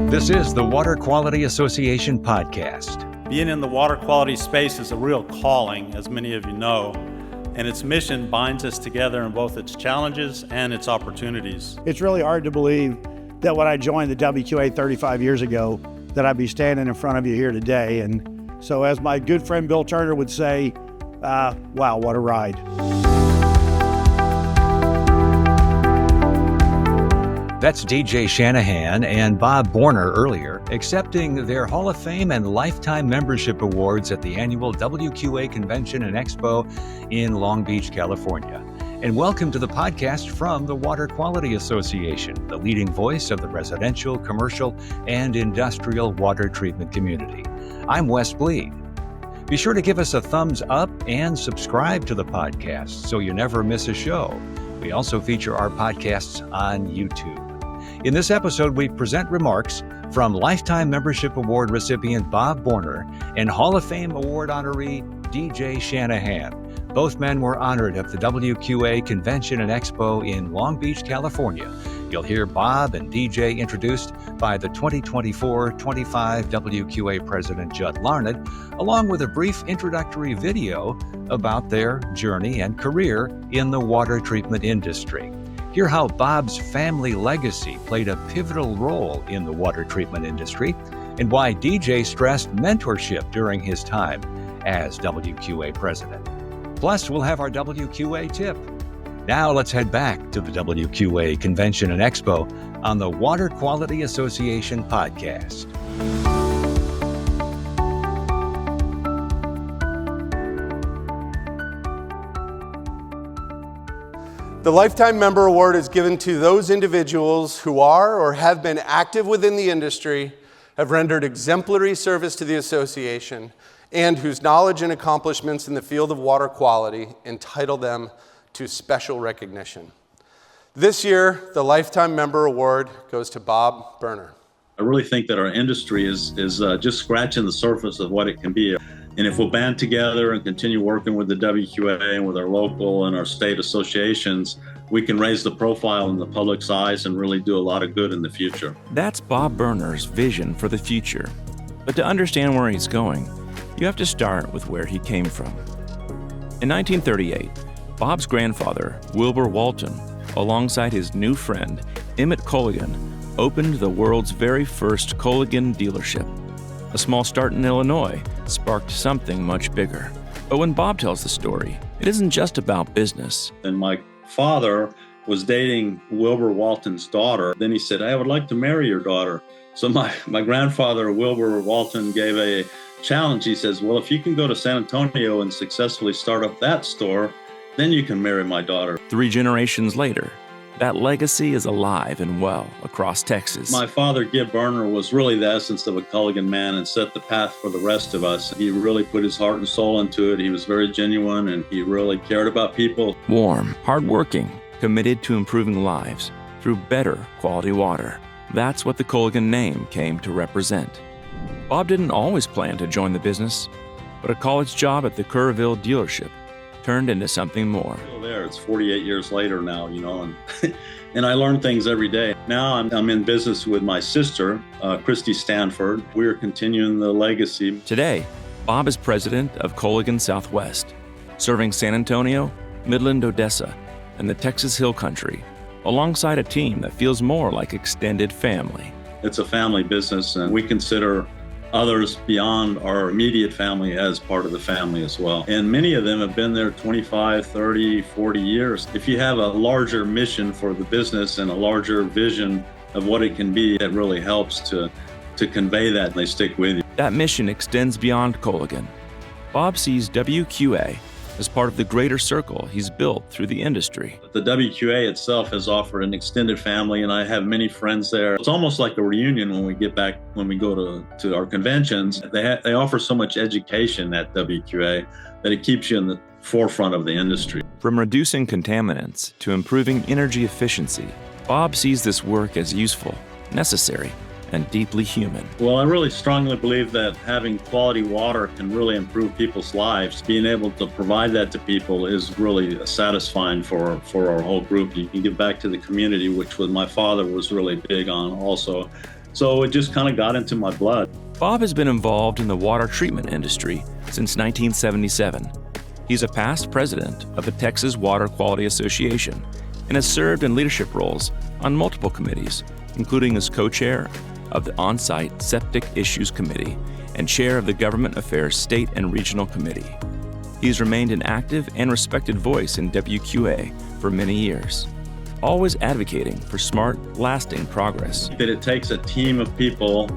This is the Water Quality Association podcast. Being in the water quality space is a real calling, as many of you know, and its mission binds us together in both its challenges and its opportunities. It's really hard to believe that when I joined the WQA 35 years ago, that I'd be standing in front of you here today. And so as my good friend Bill Turner would say, wow, what a ride. That's DJ Shannahan and Bob Boerner earlier, accepting their Hall of Fame and Lifetime Membership Awards at the annual WQA Convention and Expo in Long Beach, California. And welcome to the podcast from the Water Quality Association, the leading voice of the residential, commercial, and industrial water treatment community. I'm Wes Bleed. Be sure to give us a thumbs up and subscribe to the podcast so you never miss a show. We also feature our podcasts on YouTube. In this episode, we present remarks from Lifetime Membership Award recipient Bob Boerner and Hall of Fame Award honoree DJ Shannahan. Both men were honored at the WQA Convention and Expo in Long Beach, California. You'll hear Bob and DJ introduced by the 2024-25 WQA President Judd Larned, along with a brief introductory video about their journey and career in the water treatment industry. Hear how Bob's family legacy played a pivotal role in the water treatment industry, and why DJ stressed mentorship during his time as WQA President. Plus, we'll have our WQA tip. Now let's head back to the WQA Convention and Expo on the Water Quality Association podcast. The Lifetime Member Award is given to those individuals who are or have been active within the industry, have rendered exemplary service to the association, and whose knowledge and accomplishments in the field of water quality entitle them to special recognition. This year, the Lifetime Member Award goes to Bob Boerner. I really think that our industry is just scratching the surface of what it can be. And if we'll band together and continue working with the WQA and with our local and our state associations, we can raise the profile in the public's eyes and really do a lot of good in the future. That's Bob Boerner's vision for the future. But to understand where he's going, you have to start with where he came from. In 1938, Bob's grandfather, Wilbur Walton, alongside his new friend, Emmett Colligan, opened the world's very first Colligan dealership. A small start in Illinois sparked something much bigger. But when Bob tells the story, it isn't just about business. And my father was dating Wilbur Walton's daughter. Then he said, I would like to marry your daughter. So my grandfather, Wilbur Walton, gave a challenge. He says, well, if you can go to San Antonio and successfully start up that store, then you can marry my daughter. 3 generations later, that legacy is alive and well across Texas. My father, Gib Boerner, was really the essence of a Culligan man and set the path for the rest of us. He really put his heart and soul into it. He was very genuine and he really cared about people. Warm, hardworking, committed to improving lives through better quality water. That's what the Colligan name came to represent. Bob didn't always plan to join the business, but a college job at the Kerrville dealership turned into something more. Still there. It's 48 years later now, and and I learn things every day. Now I'm in business with my sister, Christy Stanford. We're continuing the legacy. Today, Bob is president of Colligan Southwest, serving San Antonio, Midland, Odessa, and the Texas Hill Country, alongside a team that feels more like extended family. It's a family business, and we consider others beyond our immediate family as part of the family as well. And many of them have been there 25, 30, 40 years. If you have a larger mission for the business and a larger vision of what it can be, it really helps to convey that, and they stick with you. That mission extends beyond Colligan. Bob sees WQA as part of the greater circle he's built through the industry. The WQA itself has offered an extended family, and I have many friends there. It's almost like a reunion when we get back, when we go to our conventions. They offer so much education at WQA that it keeps you in the forefront of the industry. From reducing contaminants to improving energy efficiency, Bob sees this work as useful, necessary, and deeply human. Well, I really strongly believe that having quality water can really improve people's lives. Being able to provide that to people is really satisfying for our whole group. You can give back to the community, which my father was really big on also. So it just kind of got into my blood. Bob has been involved in the water treatment industry since 1977. He's a past president of the Texas Water Quality Association and has served in leadership roles on multiple committees, including as co-chair of the On-Site Septic Issues Committee and chair of the Government Affairs State and Regional Committee. He's remained an active and respected voice in WQA for many years, always advocating for smart, lasting progress. That it takes a team of people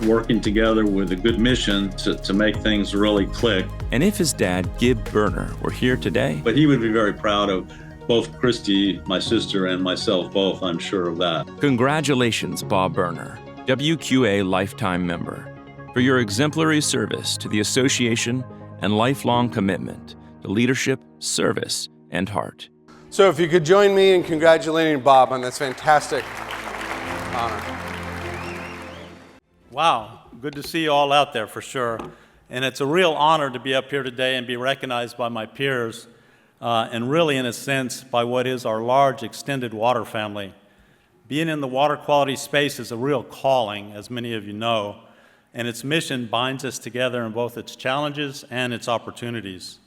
working together with a good mission to make things really click. And if his dad, Gib Boerner, were here today, But he would be very proud of both Christy, my sister, and myself both, I'm sure of that. congratulations, Bob Boerner, WQA Lifetime Member, for your exemplary service to the association and lifelong commitment to leadership, service, and heart. So if you could join me in congratulating Bob on this fantastic honor. Wow, good to see you all out there for sure. And it's a real honor to be up here today and be recognized by my peers, and really in a sense by what is our large extended water family. Being in the water quality space is a real calling, as many of you know, and its mission binds us together in both its challenges and its opportunities.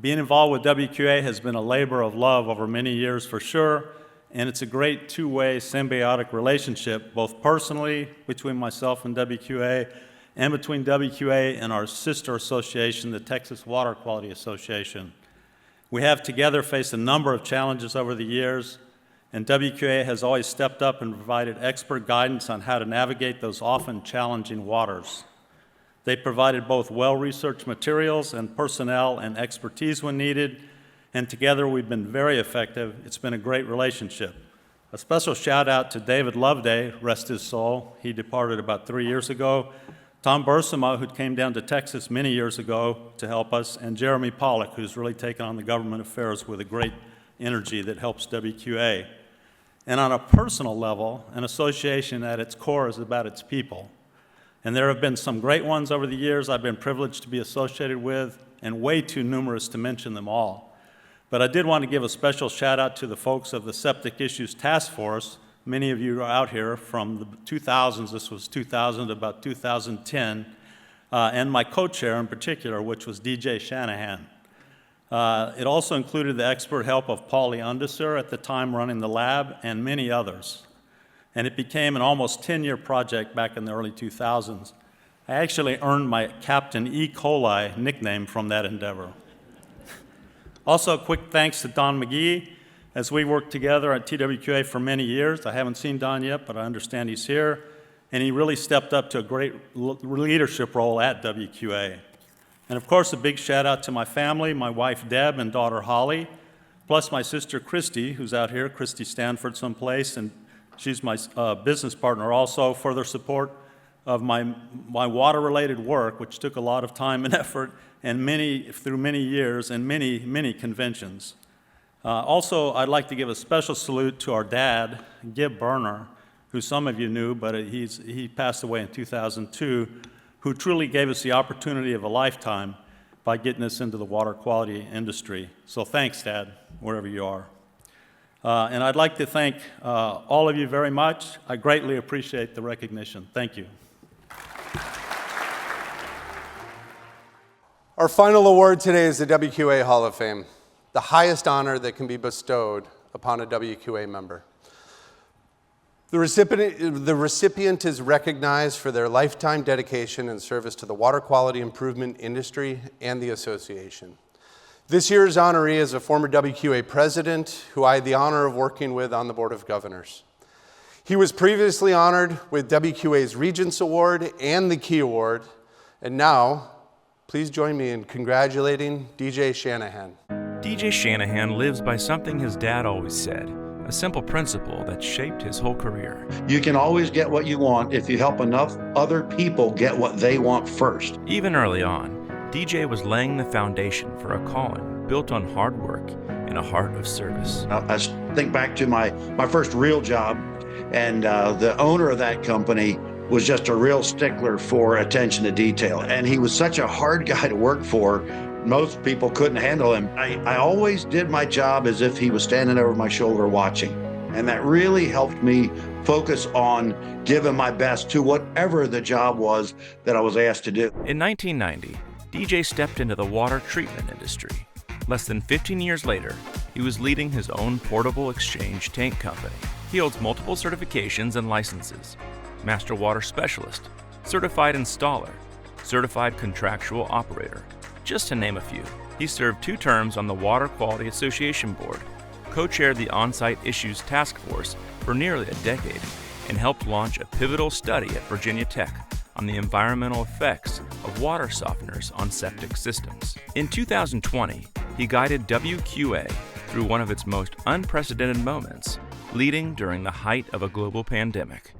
Being involved with WQA has been a labor of love over many years for sure, and it's a great two-way symbiotic relationship, both personally between myself and WQA, and between WQA and our sister association, the Texas Water Quality Association. We have together faced a number of challenges over the years, and WQA has always stepped up and provided expert guidance on how to navigate those often challenging waters. They provided both well-researched materials and personnel and expertise when needed, and together we've been very effective. It's been a great relationship. A special shout out to David Loveday, rest his soul. He departed about 3 years ago. Tom Bursama, who came down to Texas many years ago to help us, and Jeremy Pollack, who's really taken on the government affairs with a great energy that helps WQA. And on a personal level, an association at its core is about its people. And there have been some great ones over the years I've been privileged to be associated with, and way too numerous to mention them all. But I did want to give a special shout out to the folks of the Septic Issues Task Force. Many of you are out here from the 2000s, this was 2000 to about 2010, and my co-chair in particular, which was DJ Shannahan. It also included the expert help of Paulie Undesser at the time running the lab, and many others. And it became an almost 10-year project back in the early 2000s. I actually earned my Captain E. coli nickname from that endeavor. Also, a quick thanks to Don McGee, as we worked together at TWQA for many years. I haven't seen Don yet, but I understand he's here. And he really stepped up to a great leadership role at WQA. And of course, a big shout out to my family, my wife Deb and daughter Holly, plus my sister Christy, who's out here, Christy Stanford someplace, and she's my business partner also, for their support of my water-related work, which took a lot of time and effort, and through many years and many conventions. Also, I'd like to give a special salute to our dad, Gib Boerner, who some of you knew, but he passed away in 2002, who truly gave us the opportunity of a lifetime by getting us into the water quality industry. So thanks, Dad, wherever you are. And I'd like to thank all of you very much. I greatly appreciate the recognition. Thank you. Our final award today is the WQA Hall of Fame, the highest honor that can be bestowed upon a WQA member. The recipient is recognized for their lifetime dedication and service to the water quality improvement industry and the association. This year's honoree is a former WQA president who I had the honor of working with on the Board of Governors. He was previously honored with WQA's Regents Award and the Key Award, and now, please join me in congratulating DJ Shannahan. DJ Shanahan lives by something his dad always said, a simple principle that shaped his whole career. You can always get what you want if you help enough other people get what they want first. Even early on, DJ was laying the foundation for a calling built on hard work and a heart of service. I think back to my first real job, and the owner of that company was just a real stickler for attention to detail. And he was such a hard guy to work for, most people couldn't handle him. I always did my job as if he was standing over my shoulder watching. And that really helped me focus on giving my best to whatever the job was that I was asked to do. In 1990, DJ stepped into the water treatment industry. Less than 15 years later, he was leading his own portable exchange tank company. He holds multiple certifications and licenses: Master Water Specialist, Certified Installer, Certified Contractual Operator, just to name a few. He served 2 terms on the Water Quality Association Board, co-chaired the On-Site Issues Task Force for nearly a decade, and helped launch a pivotal study at Virginia Tech on the environmental effects of water softeners on septic systems. In 2020, he guided WQA through one of its most unprecedented moments, leading during the height of a global pandemic.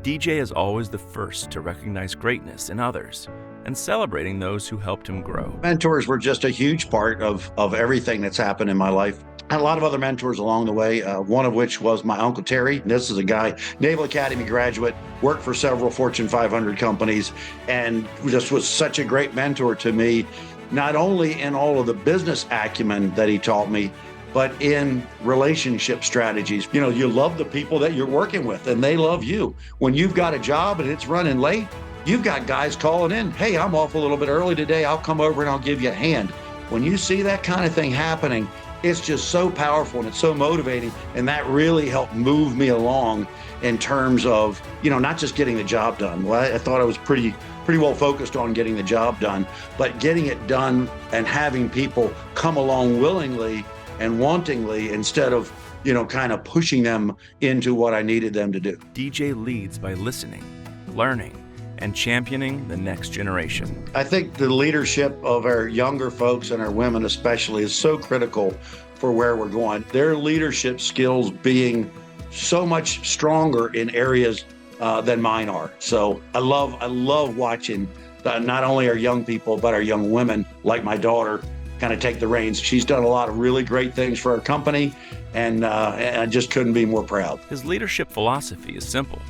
DJ is always the first to recognize greatness in others and celebrating those who helped him grow. Mentors were just a huge part of everything that's happened in my life. I had a lot of other mentors along the way, one of which was my Uncle Terry. This is a guy, Naval Academy graduate, worked for several Fortune 500 companies, and just was such a great mentor to me, not only in all of the business acumen that he taught me, but in relationship strategies. You know, you love the people that you're working with, and they love you. When you've got a job and it's running late, you've got guys calling in, hey, I'm off a little bit early today, I'll come over and I'll give you a hand. When you see that kind of thing happening, it's just so powerful and it's so motivating, and that really helped move me along in terms of, you know, not just getting the job done. Well, I thought I was pretty well focused on getting the job done, but getting it done and having people come along willingly and wantingly instead of, you know, kind of pushing them into what I needed them to do. DJ leads by listening, learning, and championing the next generation. I think the leadership of our younger folks and our women especially is so critical for where we're going. Their leadership skills being so much stronger in areas than mine are. So I love watching not only our young people, but our young women, like my daughter, kind of take the reins. She's done a lot of really great things for our company, and I just couldn't be more proud. His leadership philosophy is simple: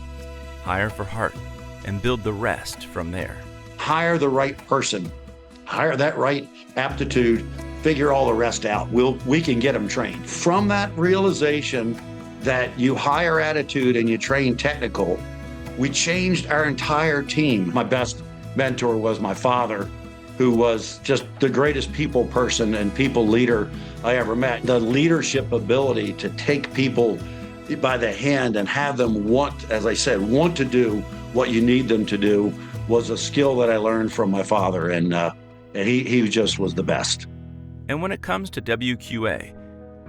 hire for heart and build the rest from there. Hire the right person, hire that right aptitude, figure all the rest out. We can get them trained. From that realization that you hire attitude and you train technical, we changed our entire team. My best mentor was my father, who was just the greatest people person and people leader I ever met. The leadership ability to take people by the hand and have them want, as I said, want to do what you need them to do was a skill that I learned from my father, and he just was the best. And when it comes to WQA,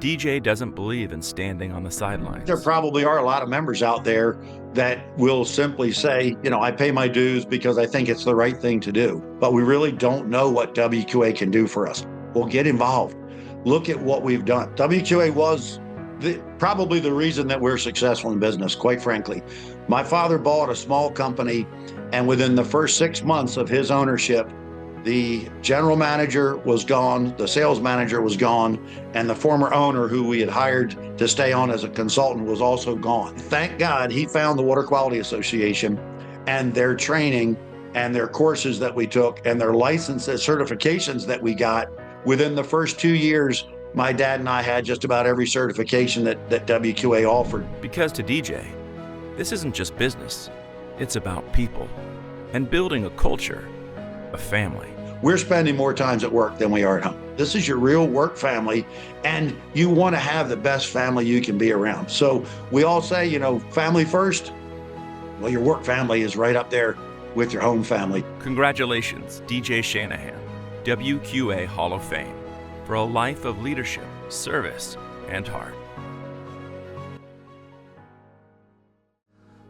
DJ doesn't believe in standing on the sidelines. There probably are a lot of members out there that will simply say, you know, I pay my dues because I think it's the right thing to do. But we really don't know what WQA can do for us. Well, get involved. Look at what we've done. WQA was probably the reason that we're successful in business, quite frankly. My father bought a small company, and within the first 6 months of his ownership, the general manager was gone, the sales manager was gone, and the former owner who we had hired to stay on as a consultant was also gone. Thank God he found the Water Quality Association and their training and their courses that we took and their licenses, certifications that we got. Within the first 2 years, my dad and I had just about every certification that WQA offered. Because to DJ, this isn't just business, it's about people and building a culture, a family. We're spending more times at work than we are at home. This is your real work family, and you want to have the best family you can be around. So we all say, you know, family first. Well, your work family is right up there with your home family. Congratulations, DJ Shannahan, WQA Hall of Fame, for a life of leadership, service, and heart.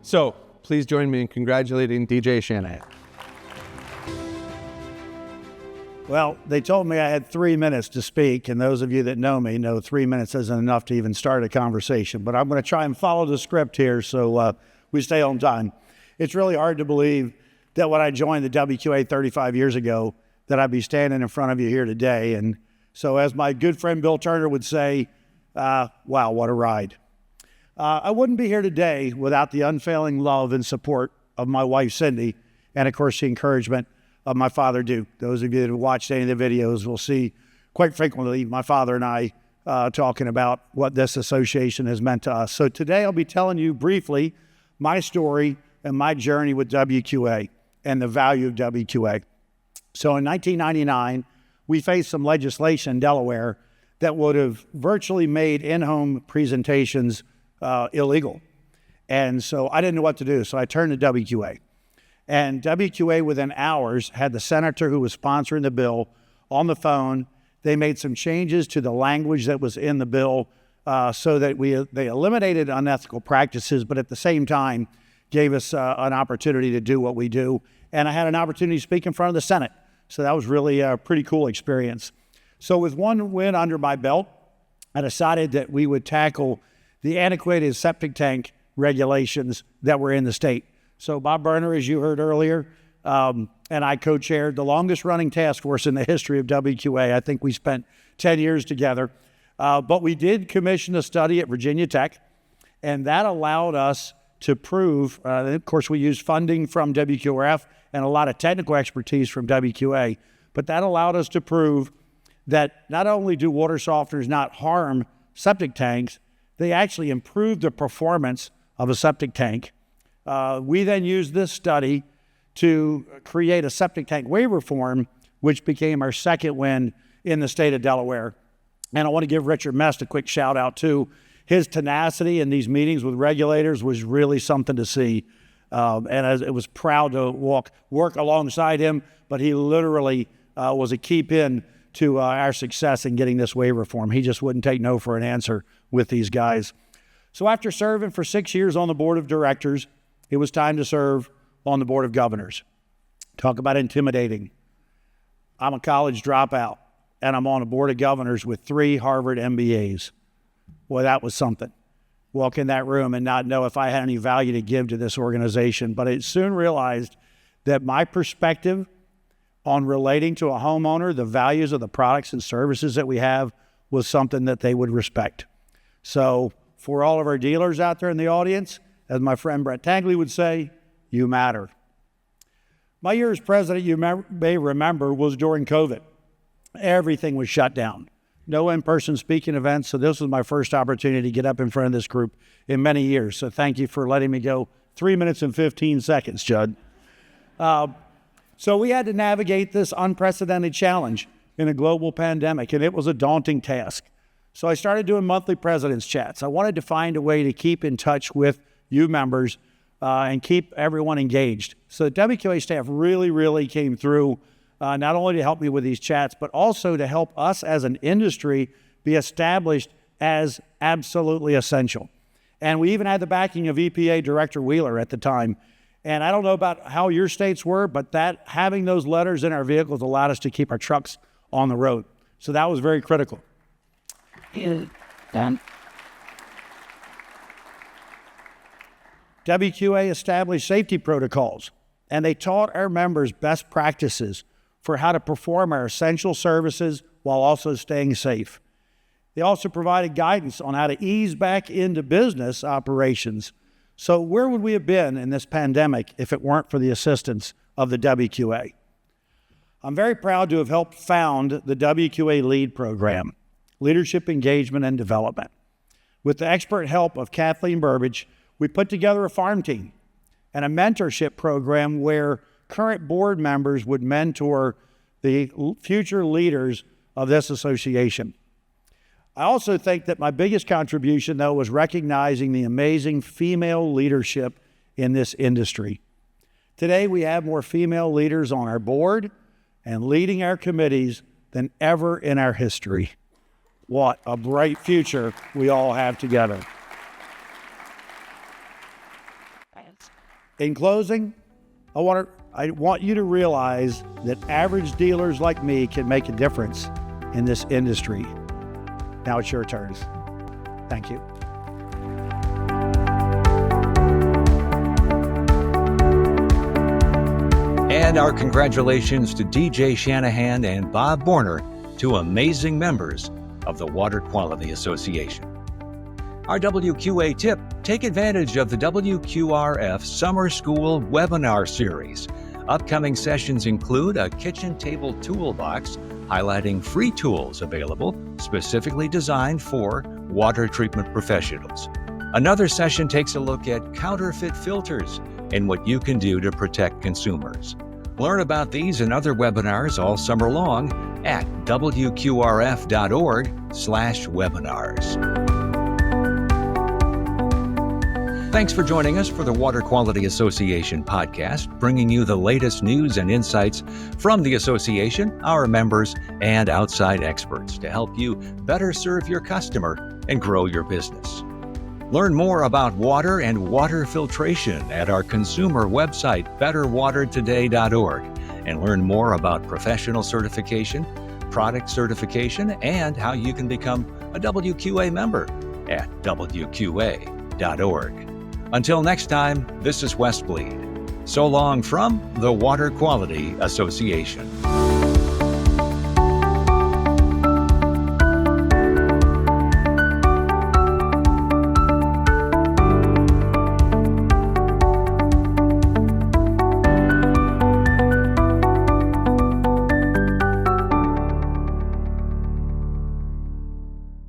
So please join me in congratulating DJ Shannahan. Well, they told me I had 3 minutes to speak, and those of you that know me know 3 minutes isn't enough to even start a conversation. But I'm going to try and follow the script here so we stay on time. It's really hard to believe that when I joined the WQA 35 years ago, that I'd be standing in front of you here today. And so as my good friend Bill Turner would say, wow, what a ride. I wouldn't be here today without the unfailing love and support of my wife, Cindy, and of course the encouragement of my father, Duke. Those of you that have watched any of the videos will see quite frequently my father and I talking about what this association has meant to us. So today I'll be telling you briefly my story and my journey with WQA and the value of WQA. So in 1999, we faced some legislation in Delaware that would have virtually made in-home presentations illegal. And so I didn't know what to do, so I turned to WQA. And WQA, within hours, had the senator who was sponsoring the bill on the phone. They made some changes to the language that was in the bill so that they eliminated unethical practices, but at the same time gave us an opportunity to do what we do. And I had an opportunity to speak in front of the Senate. So that was really a pretty cool experience. So with one win under my belt, I decided that we would tackle the antiquated septic tank regulations that were in the state. So Bob Boerner, as you heard earlier, and I co-chaired the longest running task force in the history of WQA. I think we spent 10 years together. But we did commission a study at Virginia Tech, and that allowed us to prove, of course, we used funding from WQRF and a lot of technical expertise from WQA, but that allowed us to prove that not only do water softeners not harm septic tanks, they actually improve the performance of a septic tank. We then used this study to create a septic tank waiver form, which became our second win in the state of Delaware. And I want to give Richard Mest a quick shout out too. His tenacity in these meetings with regulators was really something to see. And it was proud to work alongside him, but he literally was a key pin to our success in getting this waiver form. He just wouldn't take no for an answer with these guys. So after serving for 6 years on the board of directors, it was time to serve on the board of governors. Talk about intimidating. I'm a college dropout, and I'm on a board of governors with 3 Harvard MBAs. Well, that was something. Walk in that room and not know if I had any value to give to this organization. But I soon realized that my perspective on relating to a homeowner, the values of the products and services that we have, was something that they would respect. So for all of our dealers out there in the audience, as my friend Brett Tangley would say, you matter. My year as president, you may remember, was during COVID. Everything was shut down. No in-person speaking events, so this was my first opportunity to get up in front of this group in many years. So thank you for letting me go 3 minutes and 15 seconds, Judd. So we had to navigate this unprecedented challenge in a global pandemic, and it was a daunting task. So I started doing monthly president's chats. I wanted to find a way to keep in touch with you members and keep everyone engaged. So the WQA staff really came through not only to help me with these chats, but also to help us as an industry be established as absolutely essential. And we even had the backing of EPA Director Wheeler at the time. And I don't know about how your states were, but having those letters in our vehicles allowed us to keep our trucks on the road. So that was very critical. WQA established safety protocols, and they taught our members best practices for how to perform our essential services while also staying safe. They also provided guidance on how to ease back into business operations. So where would we have been in this pandemic if it weren't for the assistance of the WQA? I'm very proud to have helped found the WQA LEAD program, Leadership Engagement and Development. With the expert help of Kathleen Burbage, we put together a farm team and a mentorship program where current board members would mentor the future leaders of this association. I also think that my biggest contribution, though, was recognizing the amazing female leadership in this industry. Today, we have more female leaders on our board and leading our committees than ever in our history. What a bright future we all have together. In closing, I want you to realize that average dealers like me can make a difference in this industry. Now it's your turn. Thank you. And our congratulations to DJ Shannahan and Bob Boerner, 2 amazing members of the Water Quality Association. Our WQA tip: take advantage of the WQRF Summer School webinar series. Upcoming sessions include a kitchen table toolbox highlighting free tools available specifically designed for water treatment professionals, Another session takes a look at counterfeit filters and what you can do to protect consumers. Learn about these and other webinars all summer long at wqrf.org/webinars. Thanks for joining us for the Water Quality Association podcast, bringing you the latest news and insights from the association, our members, and outside experts to help you better serve your customer and grow your business. Learn more about water and water filtration at our consumer website, betterwatertoday.org, and learn more about professional certification, product certification, and how you can become a WQA member at WQA.org. Until next time, this is Wes Bleed. So long from the Water Quality Association.